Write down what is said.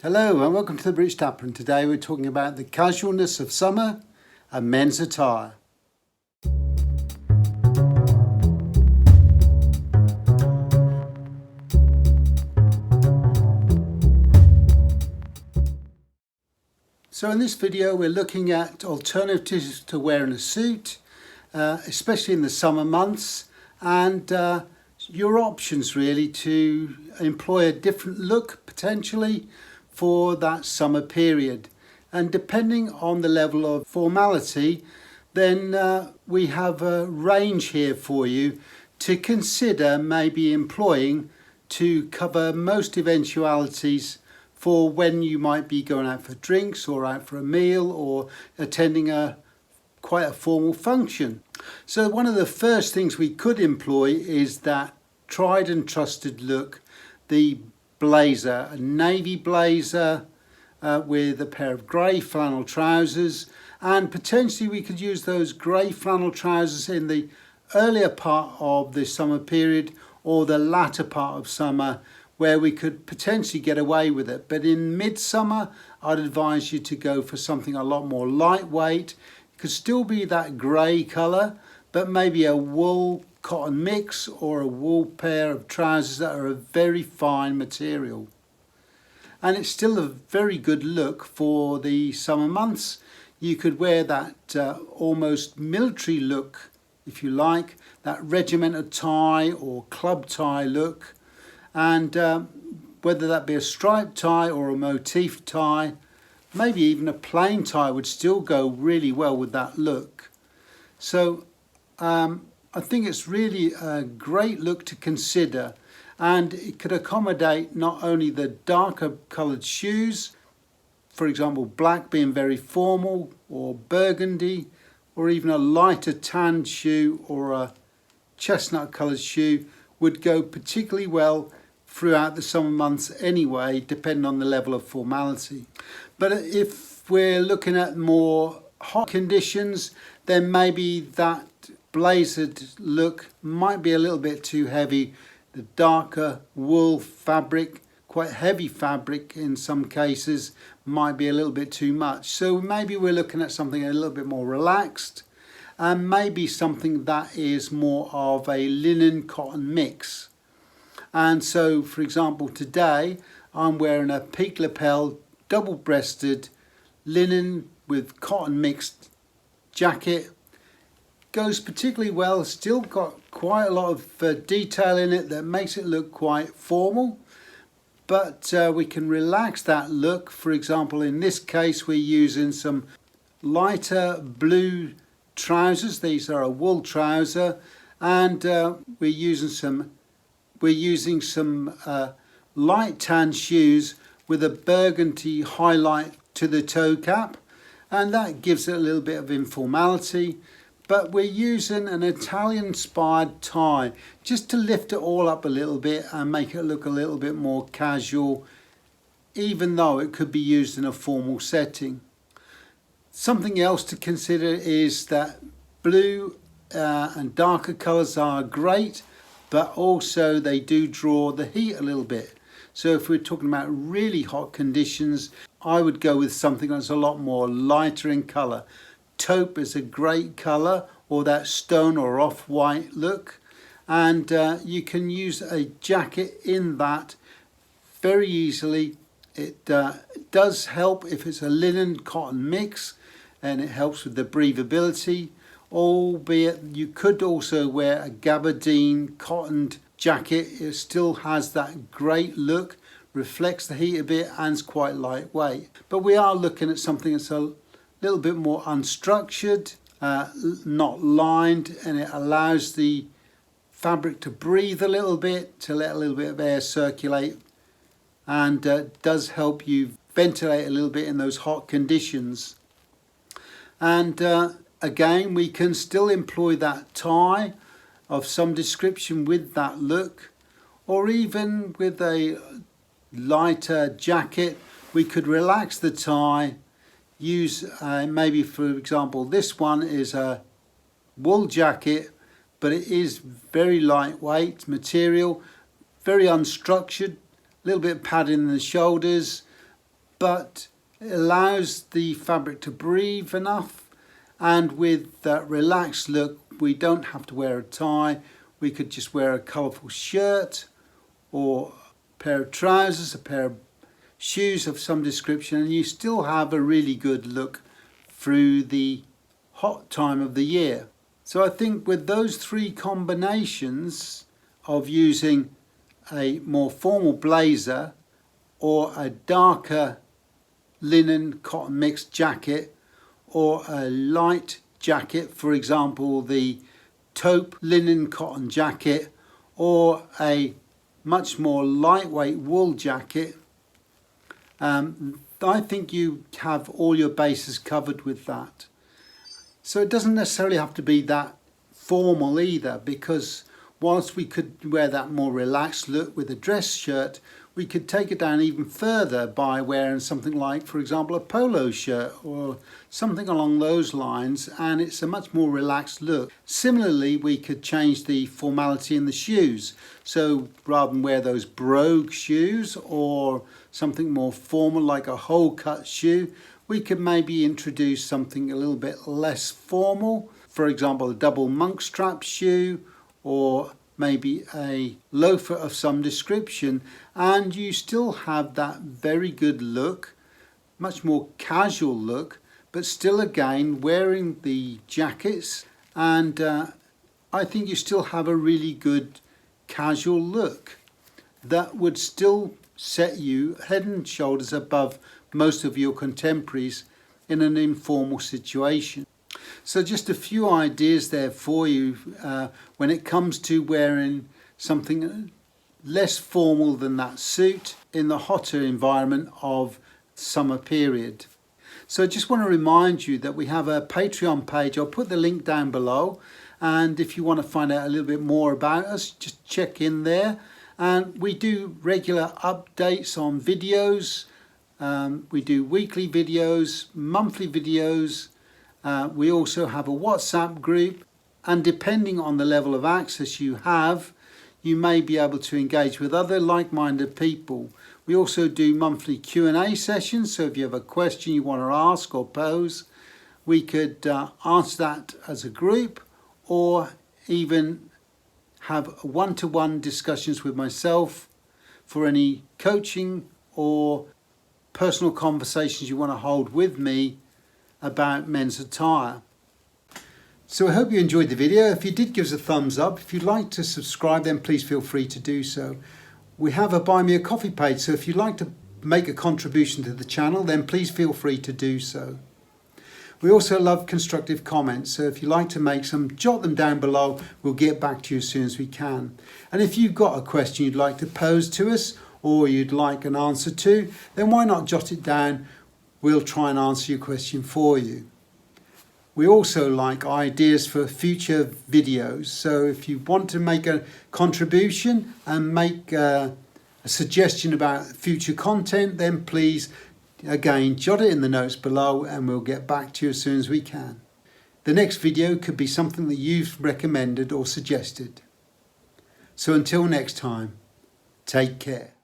Hello and welcome to the British Dapper, and today we're talking about the casualness of summer and men's attire. So in this video we're looking at alternatives to wearing a suit, especially in the summer months, and your options really to employ a different look potentially for that summer period. And depending on the level of formality, then we have a range here for you to consider maybe employing to cover most eventualities for when you might be going out for drinks or out for a meal or attending quite a formal function. So one of the first things we could employ is that tried and trusted look, the blazer, a navy blazer with a pair of grey flannel trousers, and potentially we could use those grey flannel trousers in the earlier part of the summer period or the latter part of summer, where we could potentially get away with it. But in midsummer, I'd advise you to go for something a lot more lightweight. It could still be that grey colour, but maybe a wool cotton mix or a wool pair of trousers that are a very fine material. And it's still a very good look for the summer months. You could wear that almost military look, if you like, that regimental tie or club tie look. And whether that be a striped tie or a motif tie, maybe even a plain tie would still go really well with that look. So I think it's really a great look to consider, and it could accommodate not only the darker coloured shoes, for example black being very formal, or burgundy, or even a lighter tanned shoe or a chestnut coloured shoe would go particularly well throughout the summer months anyway, depending on the level of formality. But if we're looking at more hot conditions, then maybe that blazered look might be a little bit too heavy. The darker wool fabric, quite heavy fabric in some cases, might be a little bit too much. So maybe we're looking at something a little bit more relaxed, and maybe something that is more of a linen cotton mix. And so, for example, today I'm wearing a peak lapel double-breasted linen with cotton mixed jacket. Goes particularly well, still got quite a lot of detail in it that makes it look quite formal, but we can relax that look. For example, in this case we're using some lighter blue trousers. These are a wool trouser, and we're using some light tan shoes with a burgundy highlight to the toe cap, and that gives it a little bit of informality. But we're using an Italian-inspired tie just to lift it all up a little bit and make it look a little bit more casual, even though it could be used in a formal setting. Something else to consider is that blue and darker colours are great, but also they do draw the heat a little bit. So if we're talking about really hot conditions, I would go with something that's a lot more lighter in colour. Taupe is a great colour, or that stone or off-white look, and you can use a jacket in that very easily. It does help if it's a linen cotton mix, and it helps with the breathability, albeit you could also wear a gabardine cottoned jacket. It still has that great look, reflects the heat a bit, and is quite lightweight. But we are looking at something that's a little bit more unstructured, not lined, and it allows the fabric to breathe a little bit, to let a little bit of air circulate, and does help you ventilate a little bit in those hot conditions. And again, we can still employ that tie of some description with that look, or even with a lighter jacket we could relax the tie, use maybe, for example, this one is a wool jacket, but it is very lightweight material, very unstructured, a little bit of padding in the shoulders, but it allows the fabric to breathe enough, and with that relaxed look we don't have to wear a tie. We could just wear a colourful shirt or a pair of trousers, a pair of shoes of some description, and you still have a really good look through the hot time of the year. So I think with those three combinations of using a more formal blazer or a darker linen cotton mixed jacket or a light jacket, for example the taupe linen cotton jacket, or a much more lightweight wool jacket, I think you have all your bases covered with that. So it doesn't necessarily have to be that formal either, because whilst we could wear that more relaxed look with a dress shirt, we could take it down even further by wearing something like, for example, a polo shirt or something along those lines, and it's a much more relaxed look. Similarly, we could change the formality in the shoes. So rather than wear those brogue shoes or something more formal like a hole cut shoe, we could maybe introduce something a little bit less formal. For example, a double monk strap shoe, or maybe a loafer of some description, and you still have that very good look, much more casual look, but still again wearing the jackets, and I think you still have a really good casual look that would still set you head and shoulders above most of your contemporaries in an informal situation. So just a few ideas there for you when it comes to wearing something less formal than that suit in the hotter environment of summer period. So I just want to remind you that we have a Patreon page. I'll put the link down below, and if you want to find out a little bit more about us, just check in there. And we do regular updates on videos. We do weekly videos, monthly videos. We also have a WhatsApp group, and depending on the level of access you have, you may be able to engage with other like-minded people. We also do monthly Q&A sessions, so if you have a question you want to ask or pose, we could answer that as a group, or even have one-to-one discussions with myself for any coaching or personal conversations you want to hold with me about men's attire. So I hope you enjoyed the video. If you did, give us a thumbs up. If you'd like to subscribe, then please feel free to do so. We have a Buy Me a Coffee page, so if you'd like to make a contribution to the channel, then please feel free to do so. We also love constructive comments, so if you'd like to make some, jot them down below. We'll get back to you as soon as we can. And if you've got a question you'd like to pose to us, or you'd like an answer to, then why not jot it down? We'll try and answer your question for you. We also like ideas for future videos, so if you want to make a contribution and make a suggestion about future content, then please, again, jot it in the notes below and we'll get back to you as soon as we can. The next video could be something that you've recommended or suggested. So until next time, take care.